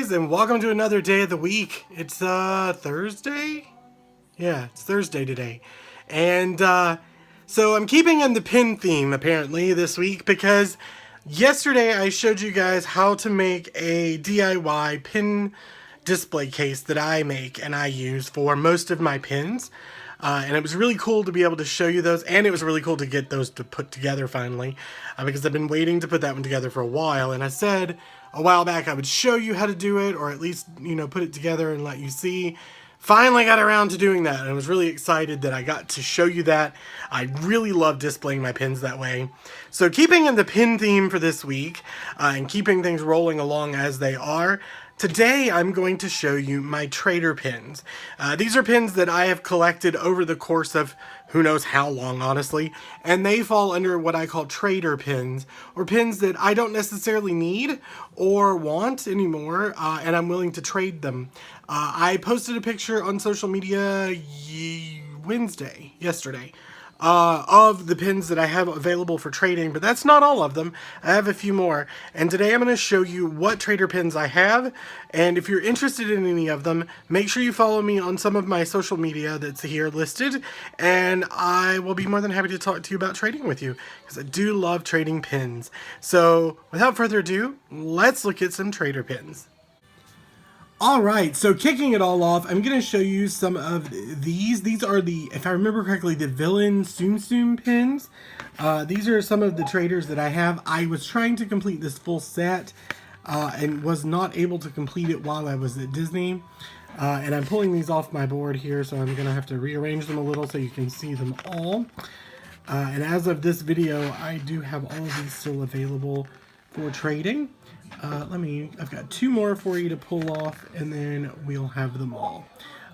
guys, and welcome to another day of the week. It's Thursday? Yeah, it's Thursday today. And so I'm keeping in the pin theme apparently this week because yesterday I showed you guys how to make a DIY pin display case that I make and I use for most of my pins. And it was really cool to be able to show you those, and it was really cool to get those to put together finally, because I've been waiting to put that one together for a while, and I said a while back I would show you how to do it, or at least, put it together and let you see. Finally got around to doing that, and I was really excited that I got to show you that. I really love displaying my pins that way. So keeping in the pin theme for this week, and keeping things rolling along as they are, today I'm going to show you my trader pins. These are pins that I have collected over the course of who knows how long, honestly, and they fall under what I call trader pins, or pins that I don't necessarily need or want anymore, and I'm willing to trade them. I posted a picture on social media yesterday, of the pins that I have available for trading, but that's not all of them. I have a few more, and today I'm going to show you what trader pins I have, and if you're interested in any of them, make sure you follow me on some of my social media that's here listed, and I will be more than happy to talk to you about trading with you, because I do love trading pins. So, without further ado, let's look at some trader pins. Alright, so kicking it all off, I'm going to show you some of these. These are the, if I remember correctly, the Villain Tsum Tsum pins. These are some of the traders that I have. I was trying to complete this full set and was not able to complete it while I was at Disney. And I'm pulling these off my board here, so I'm going to have to rearrange them a little so you can see them all. And as of this video, I do have all of these still available for trading. I've got two more for you to pull off, and then we'll have them all.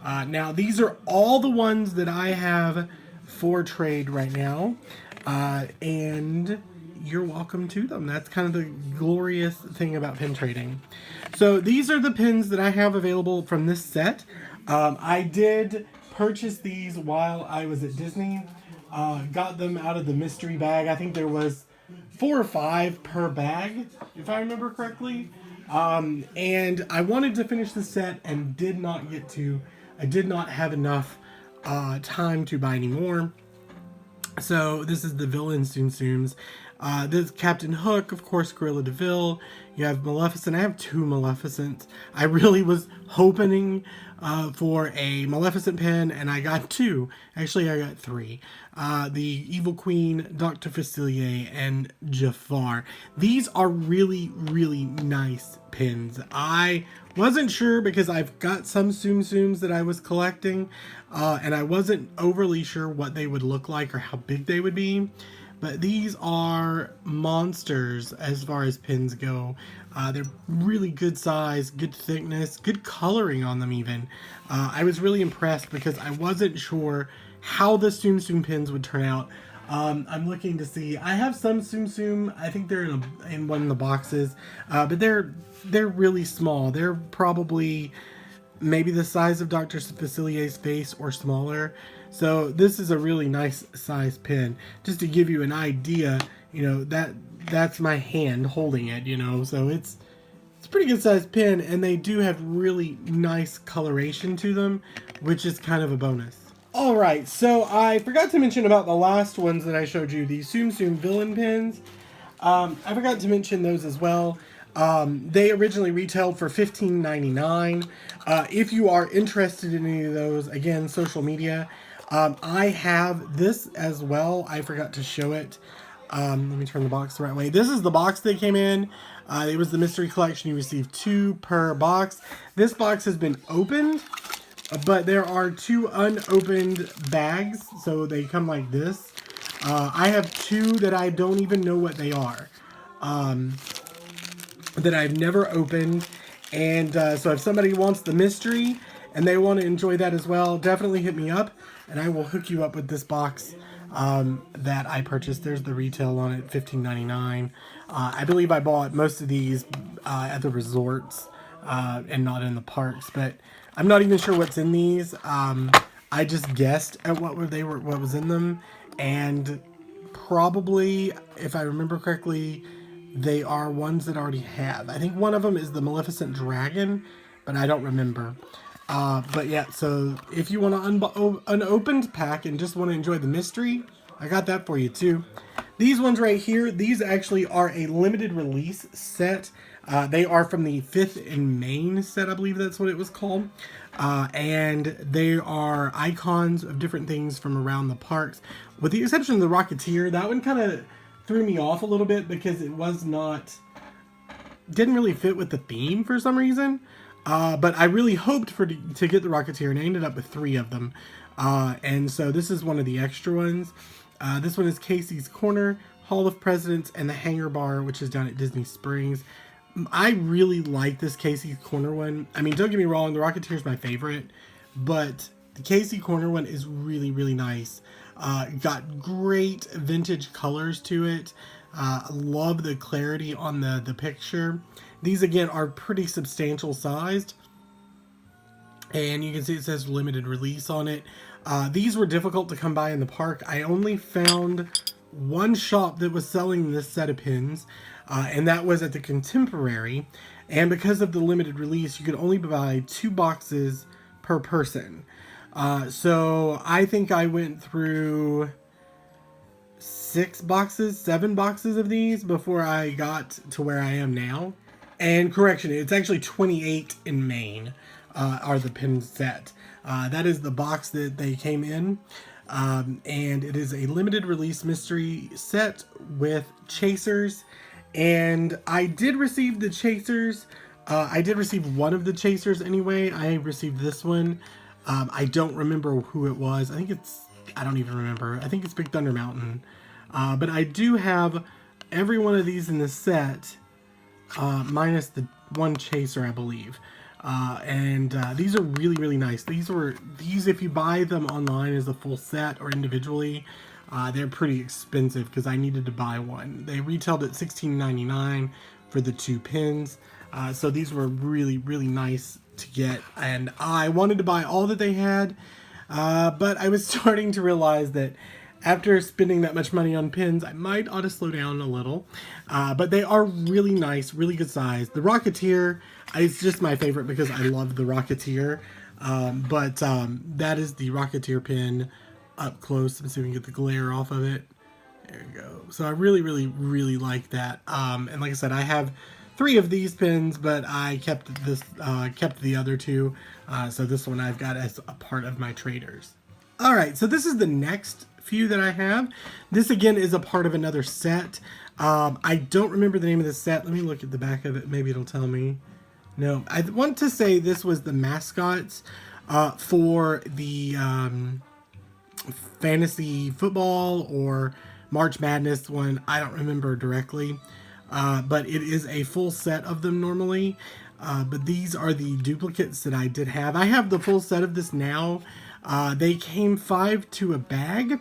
Now, these are all the ones that I have for trade right now, and you're welcome to them. That's kind of the glorious thing about pin trading. So these are the pins that I have available from this set. I did purchase these while I was at Disney. Got them out of the mystery bag. I think there was 4 or 5 per bag, if I remember correctly. And I wanted to finish the set and did not get to. I did not have enough time to buy any more. So this is the Villain Tsum Tsums. This is Captain Hook, of course, Gorilla DeVille. You have Maleficent. I have 2 Maleficents. I really was hoping for a Maleficent pin, and I got 2. Actually, I got 3. The Evil Queen, Dr. Facilier, and Jafar. These are really, really nice pins. I wasn't sure because I've got some Tsum Tsums that I was collecting, and I wasn't overly sure what they would look like or how big they would be. But these are monsters as far as pins go. They're really good size, good thickness, good coloring on them even. I was really impressed because I wasn't sure how the Tsum Tsum pins would turn out. I'm looking to see. I have some Tsum Tsum. I think they're in one of the boxes, but they're really small. They're probably maybe the size of Dr. Facilier's face or smaller. So this is a really nice size pin. Just to give you an idea, that's my hand holding it, so it's a pretty good size pin, and they do have really nice coloration to them, which is kind of a bonus. Alright, so I forgot to mention about the last ones that I showed you, the Tsum Tsum Villain pins. I forgot to mention those as well. They originally retailed for $15.99. If you are interested in any of those, again, social media. I have this as well. I forgot to show it. Let me turn the box the right way. This is the box they came in. It was the mystery collection. You received 2 per box. This box has been opened, but there are 2 unopened bags, so they come like this. I have 2 that I don't even know what they are, that I've never opened, and so if somebody wants the mystery and they want to enjoy that as well, definitely hit me up, and I will hook you up with this box that I purchased. There's the retail on it, $15.99. I believe I bought most of these at the resorts and not in the parks, but I'm not even sure what's in these. I just guessed at what was in them, and probably, if I remember correctly, they are ones that I already have. I think one of them is the Maleficent Dragon, but I don't remember. But yeah, so if you want an unopened pack and just want to enjoy the mystery, I got that for you too. These ones right here, these actually are a limited release set. They are from the 5th in Maine set, I believe that's what it was called. And they are icons of different things from around the parks. With the exception of the Rocketeer, that one kind of threw me off a little bit because it was not... didn't really fit with the theme for some reason. But I really hoped to get the Rocketeer, and I ended up with 3 of them. And so this is one of the extra ones. This one is Casey's Corner, Hall of Presidents, and the Hangar Bar, which is down at Disney Springs. I really like this Casey's Corner one. I mean, don't get me wrong, the Rocketeer is my favorite, but the Casey Corner one is really, really nice. Got great vintage colors to it. Love the clarity on the picture. These, again, are pretty substantial sized. And you can see it says limited release on it. These were difficult to come by in the park. I only found one shop that was selling this set of pins, and that was at the Contemporary. And because of the limited release, you could only buy 2 boxes per person. So I think I went through 7 boxes of these before I got to where I am now. And correction, it's actually 28 in Maine are the pin set. That is the box that they came in. And it is a limited release mystery set with chasers. And I did receive the chasers. I did receive one of the chasers anyway. I received this one. I don't remember who it was. I don't even remember. I think it's Big Thunder Mountain. But I do have every one of these in the set, minus the one chaser, I believe. These are really, really nice. These, if you buy them online as a full set or individually, they're pretty expensive because I needed to buy one. They retailed at $16.99 for the 2 pins. So these were really, really nice to get. And I wanted to buy all that they had, but I was starting to realize that after spending that much money on pins, I might ought to slow down a little. But they are really nice, really good size. The Rocketeer is just my favorite because I love the Rocketeer. That is the Rocketeer pin up close. Let's see if we can get the glare off of it. There you go. So I really, really, really like that. And like I said, I have 3 of these pins, but I kept the other 2. So this one I've got as a part of my traders. All right, so this is the next few that I have. This again is a part of another set. I don't remember the name of the set. Let me look at the back of it. Maybe it'll tell me. No, I want to say this was the mascots for the fantasy football or March Madness one. I don't remember directly, but it is a full set of them normally. But these are the duplicates that I did have. I have the full set of this now. They came 5 to a bag.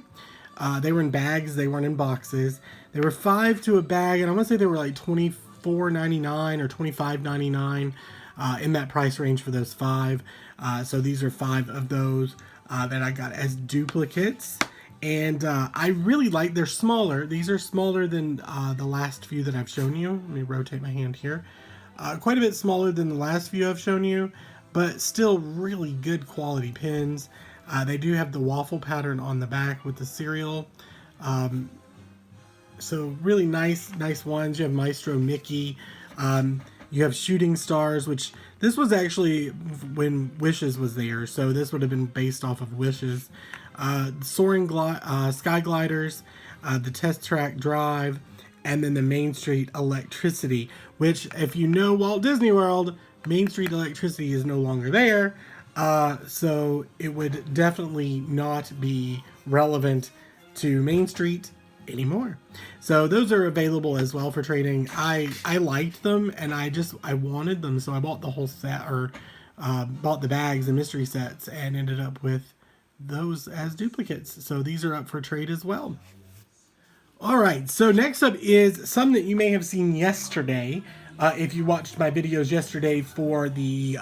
They were in bags. They weren't in boxes. They were 5 to a bag, and I want to say they were like $24.99 or $25.99 in that price range for those 5. So these are 5 of those that I got as duplicates. And I really like, they're smaller. These are smaller than the last few that I've shown you. Let me rotate my hand here. Quite a bit smaller than the last few I've shown you, but still really good quality pins. They do have the waffle pattern on the back with the cereal. So really nice ones. You have Maestro Mickey. You have Shooting Stars, which this was actually when Wishes was there, so this would have been based off of Wishes. Soaring Sky Gliders, the Test Track Drive, and then the Main Street Electricity, which, if you know Walt Disney World, Main Street Electricity is no longer there, so it would definitely not be relevant to Main Street anymore. So those are available as well for trading. I liked them, and I wanted them, so I bought the whole set, or bought the bags and mystery sets, and ended up with those as duplicates. So these are up for trade as well. Alright, so next up is some that you may have seen yesterday. If you watched my videos yesterday for the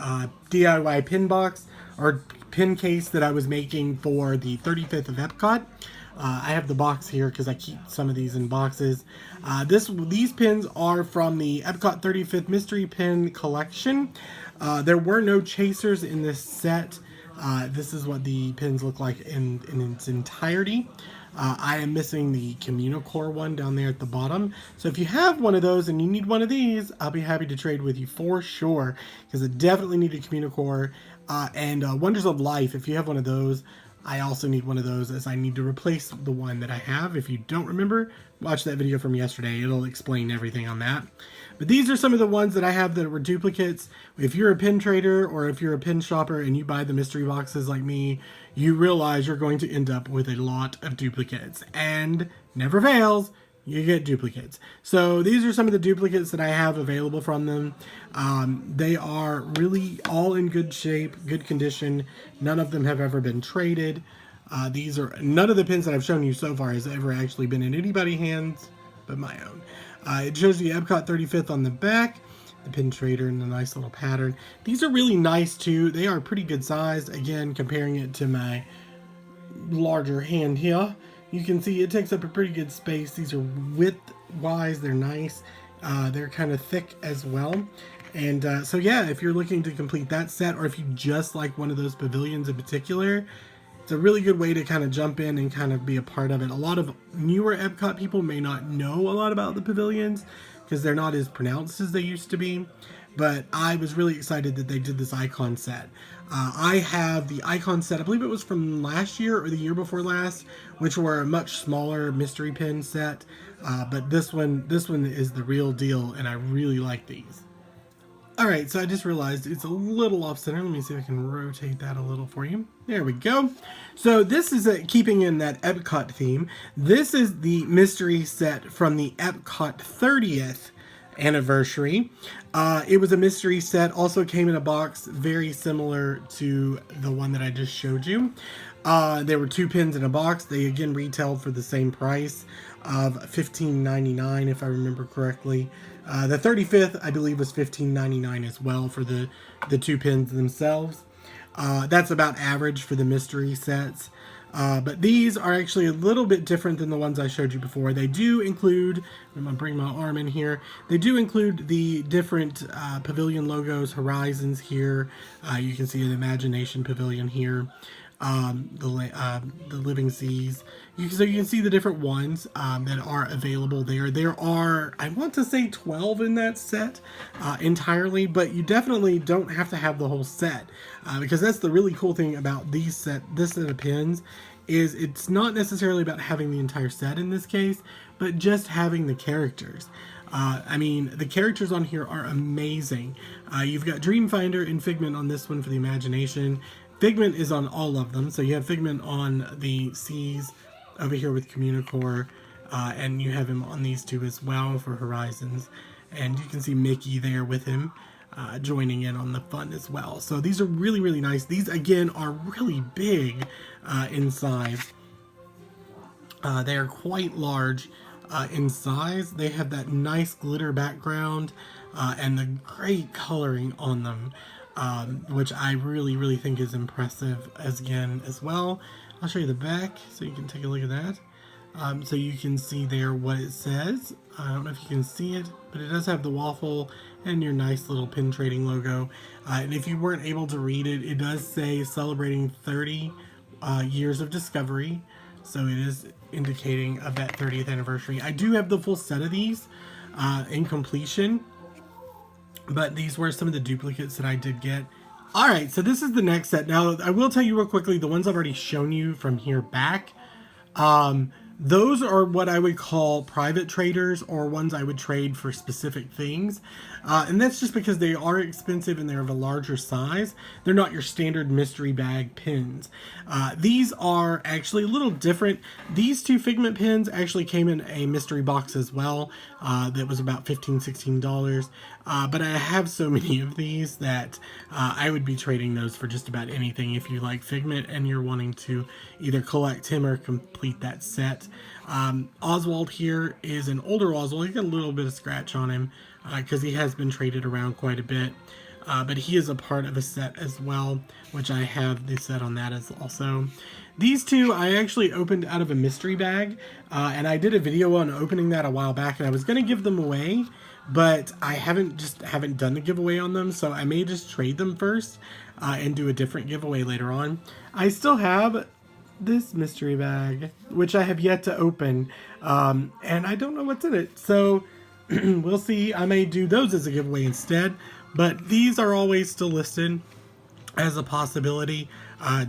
DIY pin box or pin case that I was making for the 35th of Epcot. I have the box here because I keep some of these in boxes. These pins are from the Epcot 35th Mystery Pin Collection. There were no chasers in this set. This is what the pins look like in its entirety. I am missing the Communicore one down there at the bottom. So if you have one of those and you need one of these, I'll be happy to trade with you for sure, because I definitely need a Communicore. And Wonders of Life, if you have one of those, I also need one of those, as I need to replace the one that I have. If you don't remember, watch that video from yesterday. It'll explain everything on that. But these are some of the ones that I have that were duplicates. If you're a pin trader or if you're a pin shopper and you buy the mystery boxes like me, you realize you're going to end up with a lot of duplicates. And never fails, you get duplicates. So these are some of the duplicates that I have available from them. They are really all in good shape, good condition. None of them have ever been traded. None of the pins that I've shown you so far has ever actually been in anybody's hands but my own. It shows the Epcot 35th on the back, the pin trader, and a nice little pattern. These are really nice too. They are pretty good sized. Again, comparing it to my larger hand here, you can see it takes up a pretty good space. These are width-wise, they're nice. They're kind of thick as well. And so yeah, if you're looking to complete that set, or if you just like one of those pavilions in particular, it's a really good way to kind of jump in and kind of be a part of it. A lot of newer Epcot people may not know a lot about the pavilions because they're not as pronounced as they used to be. But I was really excited that they did this icon set. I have the icon set, I believe it was from last year or the year before last, which were a much smaller mystery pin set. But this one is the real deal, and I really like these. Alright, so I just realized it's a little off center. Let me see if I can rotate that a little for you. There we go. So this is keeping in that Epcot theme. This is the mystery set from the Epcot 30th anniversary. It was a mystery set, also came in a box very similar to the one that I just showed you. There were 2 pins in a box. They again retailed for the same price of $15.99 if I remember correctly. The 35th I believe was $15.99 as well for the 2 pins themselves. That's about average for the mystery sets. But these are actually a little bit different than the ones I showed you before. They do include, I'm going to bring my arm in here, they do include the different pavilion logos, horizons here. You can see an Imagination Pavilion here, the Living Seas. So you can see the different ones that are available there. There are, I want to say 12 in that set entirely, but you definitely don't have to have the whole set because that's the really cool thing about this set of pins is it's not necessarily about having the entire set in this case, but just having the characters. I mean, the characters on here are amazing. You've got Dreamfinder and Figment on this one for the Imagination. Figment is on all of them, so you have Figment on the Seas over here with Communicore, and you have him on these 2 as well for Horizons, and you can see Mickey there with him joining in on the fun as well. So these are really, really nice. These again are really big in size. They are quite large in size. They have that nice glitter background and the great coloring on them, which I really, really think is impressive as well. I'll show you the back so you can take a look at that. So you can see there what it says. I don't know if you can see it, but it does have the waffle and your nice little pin trading logo. And if you weren't able to read it, it does say celebrating 30 years of discovery. So it is indicating of that 30th anniversary. I do have the full set of these in completion, but these were some of the duplicates that I did get. Alright, so this is the next set. Now, I will tell you real quickly, the ones I've already shown you from here back, those are what I would call private traders, or ones I would trade for specific things. And that's just because they are expensive and they're of a larger size. They're not your standard mystery bag pins. These are actually a little different. These 2 Figment pins actually came in a mystery box as well. That was about $15, $16. But I have so many of these that I would be trading those for just about anything if you like Figment and you're wanting to either collect him or complete that set. Oswald here is an older Oswald. He's got a little bit of scratch on him because he has been traded around quite a bit. But he is a part of a set as well, which I have the set on that as also. These two I actually opened out of a mystery bag, and I did a video on opening that a while back, and I was going to give them away, but I haven't done the giveaway on them, so I may just trade them first and do a different giveaway later on. I still have this mystery bag, which I have yet to open, and I don't know what's in it, so we'll see. I may do those as a giveaway instead, but these are always still listed as a possibility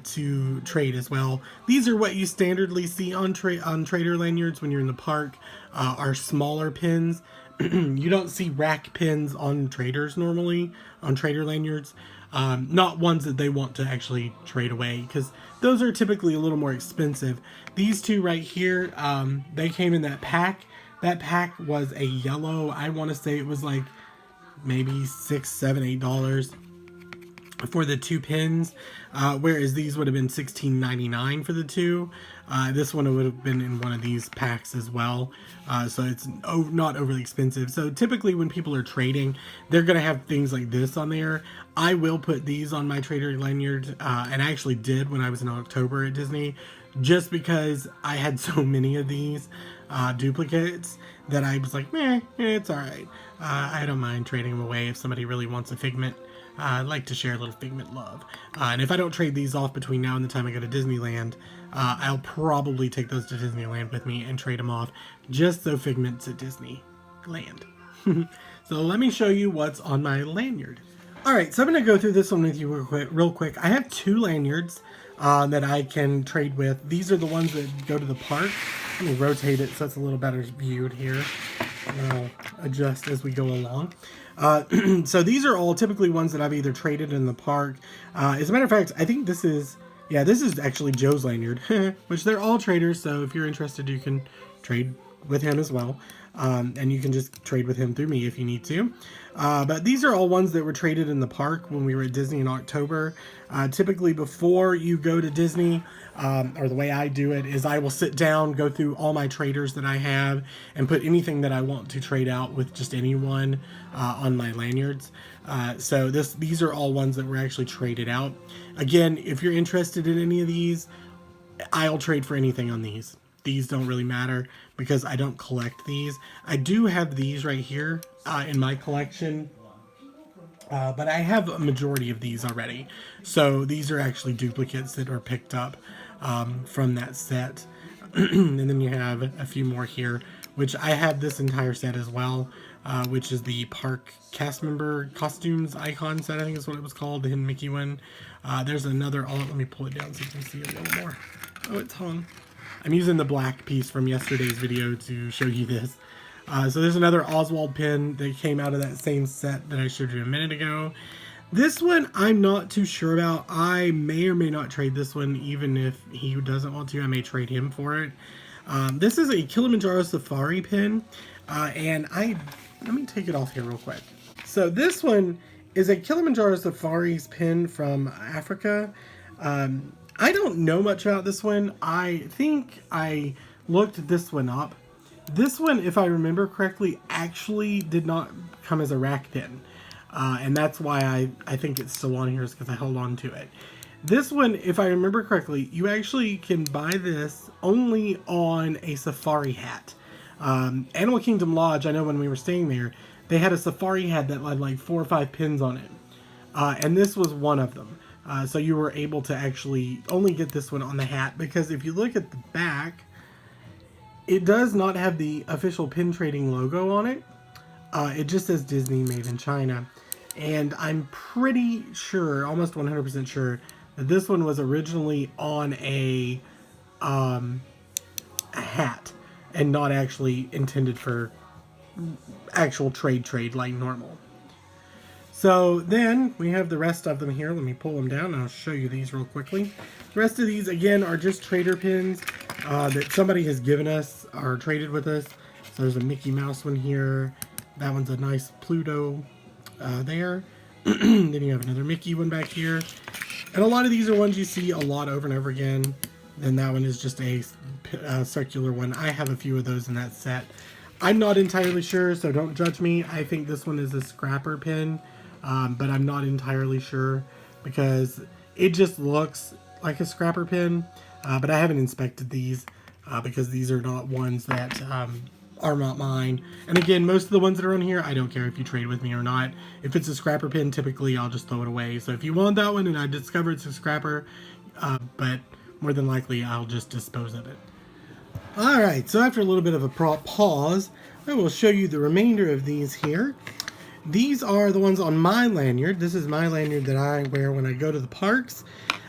to trade as well. These are what you standardly see on trader lanyards when you're in the park, are smaller pins. You don't see rack pins on traders normally, on trader lanyards. Not ones that they want to actually trade away, because those are typically a little more expensive. These two right here, they came in that pack. That pack was a yellow. I want to say it was like maybe $6, $7, $8 for the two pins, whereas these would have been $16.99 for the two. This one would have been in one of these packs as well, so it's not overly expensive. So typically when people are trading, they're going to have things like this on there. I will put these on my trader lanyard, and I actually did when I was in October at Disney, just because I had so many of these duplicates that I was like, meh, it's alright. I don't mind trading them away if somebody really wants a Figment. I'd like to share a little Figment love. And if I don't trade these off between now and the time I go to Disneyland, I'll probably take those to Disneyland with me and trade them off, just so Figment's at Disneyland. So let me show you what's on my lanyard. Alright, so I'm going to go through this one with you real quick. I have two lanyards that I can trade with. These are the ones that go to the park. Let me rotate it so it's a little better viewed here. I'll adjust as we go along. So these are all typically ones that I've either traded in the park. As a matter of fact, I think this is actually Joe's lanyard, which they're all traders, so if you're interested, you can trade with him as well. And you can just trade with him through me if you need to. But these are all ones that were traded in the park when we were at Disney in October. Typically before you go to Disney, or the way I do it is I will sit down, go through all my traders that I have, and put anything that I want to trade out with just anyone on my lanyards. So these are all ones that were actually traded out. Again, if you're interested in any of these, I'll trade for anything on these. These don't really matter because I don't collect these. I do have these right here in my collection, but I have a majority of these already. So these are actually duplicates that are picked up from that set. And then you have a few more here, which I have this entire set as well, which is the park cast member costumes icon set, I think is what it was called, the Hidden Mickey one. There's another, let me pull it down so you can see a little more. Oh, it's hung. I'm using the black piece from yesterday's video to show you this. So there's another Oswald pin that came out of that same set that I showed you a minute ago. This one I'm not too sure about. I may or may not trade this one, even if he doesn't want to. I may trade him for it. This is a Kilimanjaro Safari pin, and let me take it off here real quick. So this one is a Kilimanjaro Safari's pin from Africa. I don't know much about this one. I think I looked this one up. This one, if I remember correctly, actually did not come as a rack pin. And that's why I think it's still on here, is because I held on to it. This one, if I remember correctly, you actually can buy this only on a safari hat. Animal Kingdom Lodge, I know when we were staying there, they had a safari hat that had like 4 or 5 pins on it. And this was one of them. So you were able to actually only get this one on the hat, because if you look at the back, it does not have the official pin trading logo on it. It just says Disney Made in China. And I'm pretty sure, almost 100% sure, that this one was originally on a hat and not actually intended for actual trade like normal. So then we have the rest of them here. Let me pull them down and I'll show you these real quickly. The rest of these, again, are just trader pins that somebody has given us or traded with us. So there's a Mickey Mouse one here. That one's a nice Pluto there. Then you have another Mickey one back here. And a lot of these are ones you see a lot over and over again. Then that one is just a circular one. I have a few of those in that set. I'm not entirely sure, so don't judge me. I think this one is a scrapper pin. But I'm not entirely sure because it just looks like a scrapper pin. but I haven't inspected these because these are not ones that are not mine. And again, most of the ones that are on here, I don't care if you trade with me or not. If it's a scrapper pin, typically I'll just throw it away. So if you want that one and I discover it's a scrapper, but more than likely I'll just dispose of it. Alright, so after a little bit of a pause, I will show you the remainder of these here. These are the ones on my lanyard. This is my lanyard that I wear when I go to the parks.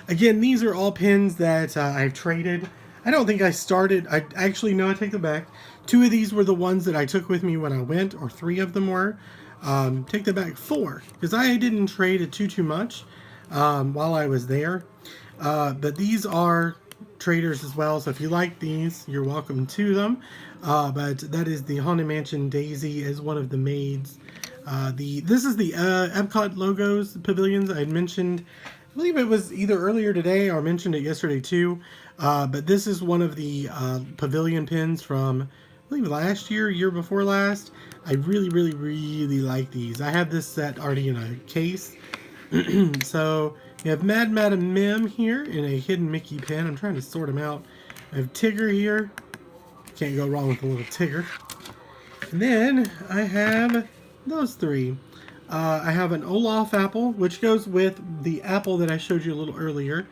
Again, these are all pins that I've traded. I don't think I started, I actually, no, I take them back. 2 of these were the ones that I took with me when I went, or 3 of them were. Take them back, 4, because I didn't trade it too much while I was there. But these are traders as well, so if you like these, you're welcome to them. But that is the Haunted Mansion Daisy as one of the maids. This is the Epcot logos, pavilions I had mentioned. I believe it was either earlier today or mentioned it yesterday too. But this is one of the pavilion pins from, I believe, last year before last. I really like these. I have this set already in a case. So you have Mad Madam Mim here in a hidden Mickey pin. I'm trying to sort them out. I have Tigger here. Can't go wrong with a little Tigger. And then I have those 3. I have an Olaf apple, which goes with the apple that I showed you a little earlier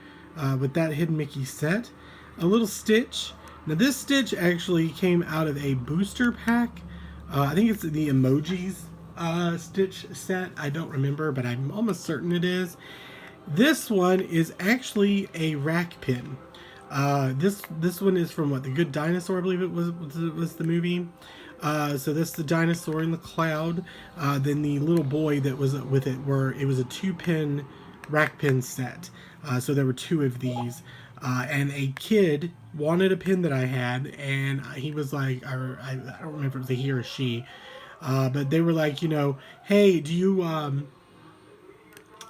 with that hidden Mickey set. A little Stitch. Now this Stitch actually came out of a booster pack. I think it's the emojis Stitch set. I don't remember, but I'm almost certain it is. This one is actually a rack pin. This one is from what, The Good Dinosaur, I believe it was the movie. So that's the dinosaur in the cloud. Then the little boy that was with it it was a 2-pin rack pin set. So there were 2 of these. And a kid wanted a pin that I had, and he was like, I don't remember if it was a he or a she, but they were like, you know, hey, do you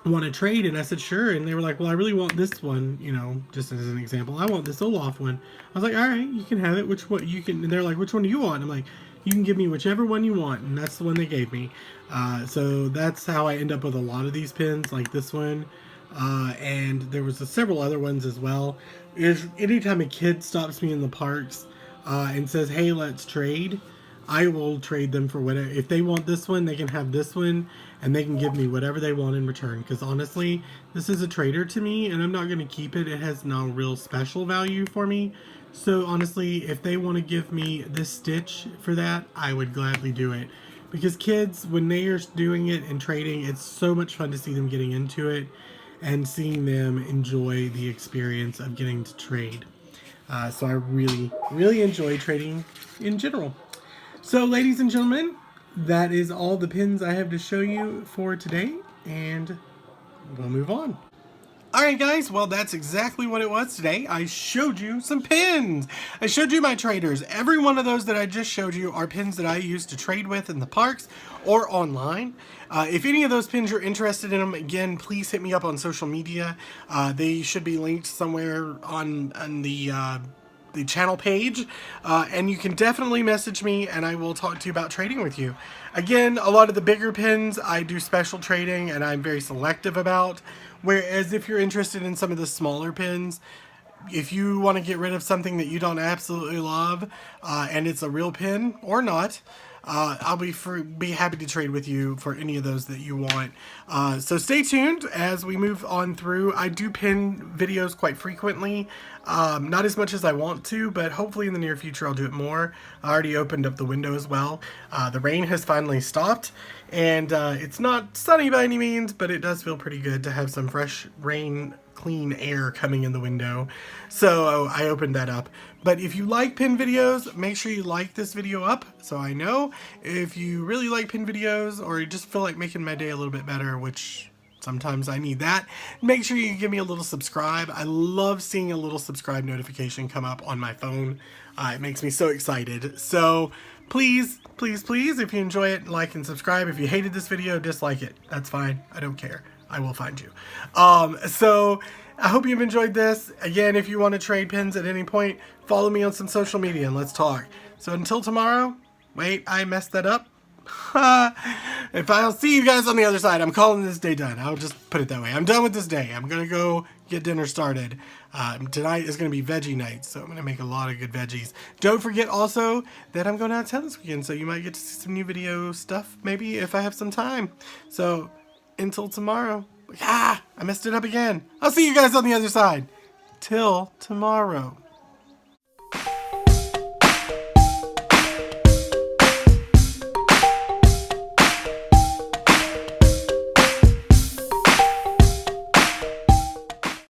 want to trade? And I said sure. And they were like, well, I really want this one, you know, just as an example. I want this Olaf one. I was like, all right, you can have it. Which one you can? And they're like, which one do you want? I'm like, you can give me whichever one you want, and that's the one they gave me. So that's how I end up with a lot of these pins, like this one. And there was several other ones as well. Anytime a kid stops me in the parks and says, hey, let's trade, I will trade them for whatever. If they want this one, they can have this one, and they can give me whatever they want in return. Because honestly, this is a trader to me, and I'm not going to keep it. It has no real special value for me. So honestly, if they want to give me this Stitch for that, I would gladly do it. Because kids, when they are doing it and trading, it's so much fun to see them getting into it and seeing them enjoy the experience of getting to trade. So I really enjoy trading in general. So ladies and gentlemen, that is all the pins I have to show you for today, and we'll move on. Alright guys, well that's exactly what it was today. I showed you some pins. I showed you my traders. Every one of those that I just showed you are pins that I use to trade with in the parks or online. If any of those pins you're interested in them, again, please hit me up on social media. They should be linked somewhere on the channel page, and you can definitely message me and I will talk to you about trading with you. Again, a lot of the bigger pins I do special trading and I'm very selective about, whereas if you're interested in some of the smaller pins, if you want to get rid of something that you don't absolutely love and it's a real pin or not, I'll be happy to trade with you for any of those that you want. So stay tuned as we move on through. I do pin videos quite frequently, not as much as I want to, but hopefully in the near future I'll do it more. I already opened up the window as well. The rain has finally stopped, and it's not sunny by any means, but it does feel pretty good to have some fresh rain, clean air coming in the window. So I opened that up. But if you like pin videos, make sure you like this video up so I know. If you really like pin videos or you just feel like making my day a little bit better, which sometimes I need that, make sure you give me a little subscribe. I love seeing a little subscribe notification come up on my phone. It makes me so excited. So please, if you enjoy it, like and subscribe. If you hated this video, dislike it. That's fine. I don't care. I will find you. So I hope you've enjoyed this. Again, if you want to trade pins at any point, follow me on some social media and let's talk. So until tomorrow, wait, I messed that up. If I'll see you guys on the other side, I'm calling this day done. I'll just put it that way. I'm done with this day. I'm going to go get dinner started. Tonight is going to be veggie night, so I'm going to make a lot of good veggies. Don't forget also that I'm going out of town this weekend, so you might get to see some new video stuff, maybe, if I have some time. So, until tomorrow. I messed it up again. I'll see you guys on the other side. Till tomorrow.